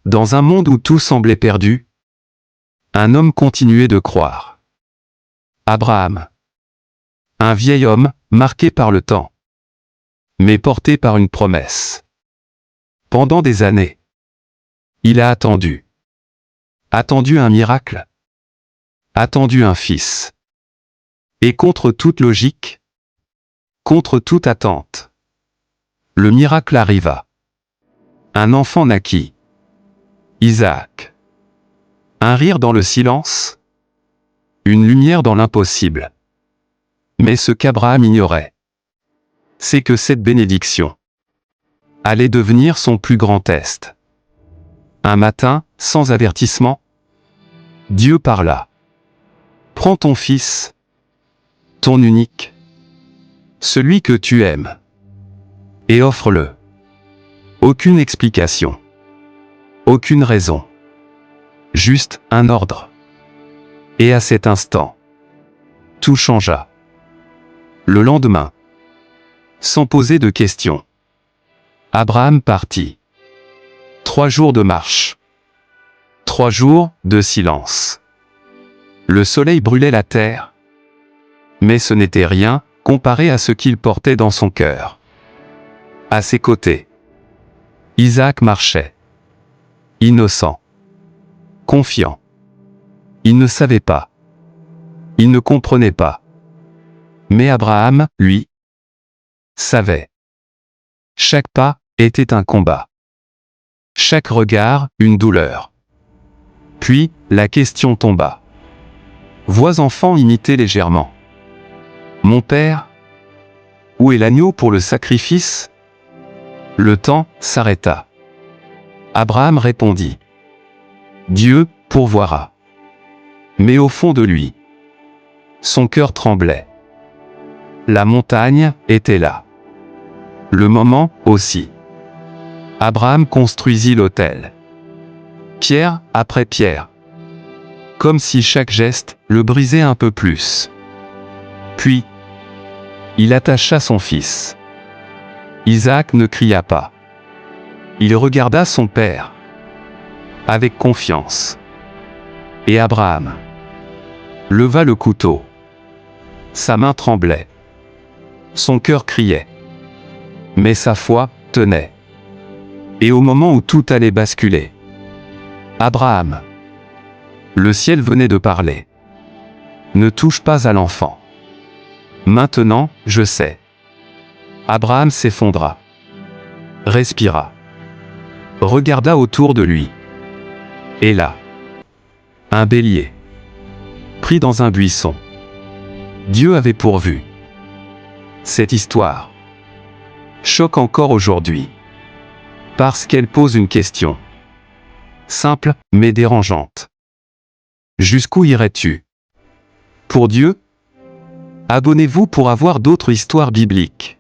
Dans un monde où tout semblait perdu, un homme continuait de croire. Abraham. Un vieil homme, marqué par le temps, mais porté par une promesse. Pendant des années, il a attendu. Attendu un miracle. Attendu un fils. Et contre toute logique, contre toute attente, le miracle arriva. Un enfant naquit. Isaac. Un rire dans le silence. Une lumière dans l'impossible. Mais ce qu'Abraham ignorait, c'est que cette bénédiction allait devenir son plus grand test. Un matin, sans avertissement, Dieu parla. Prends ton fils, ton unique, celui que tu aimes, et offre-le. Aucune explication. Aucune raison. Juste un ordre. Et à cet instant, tout changea. Le lendemain, sans poser de questions, Abraham partit. 3 jours de marche. 3 jours de silence. Le soleil brûlait la terre, mais ce n'était rien comparé à ce qu'il portait dans son cœur. À ses côtés, Isaac marchait. Innocent. Confiant. Il ne savait pas. Il ne comprenait pas. Mais Abraham, lui, savait. Chaque pas était un combat. Chaque regard, une douleur. Puis, la question tomba. Voix enfant imitée légèrement. Mon père, où est l'agneau pour le sacrifice? Le temps s'arrêta. Abraham répondit. Dieu pourvoira. Mais au fond de lui, son cœur tremblait. La montagne était là. Le moment aussi. Abraham construisit l'autel. Pierre après pierre. Comme si chaque geste le brisait un peu plus. Puis, il attacha son fils. Isaac ne cria pas. Il regarda son père. Avec confiance. Et Abraham leva le couteau. Sa main tremblait. Son cœur criait. Mais sa foi tenait. Et au moment où tout allait basculer, Abraham, le ciel venait de parler. Ne touche pas à l'enfant. Maintenant, je sais. Abraham s'effondra. Respira. Regarda autour de lui. Et là, un bélier, pris dans un buisson. Dieu avait pourvu. Cette histoire choque encore aujourd'hui. Parce qu'elle pose une question. Simple, mais dérangeante. Jusqu'où irais-tu? Pour Dieu? Abonnez-vous pour avoir d'autres histoires bibliques.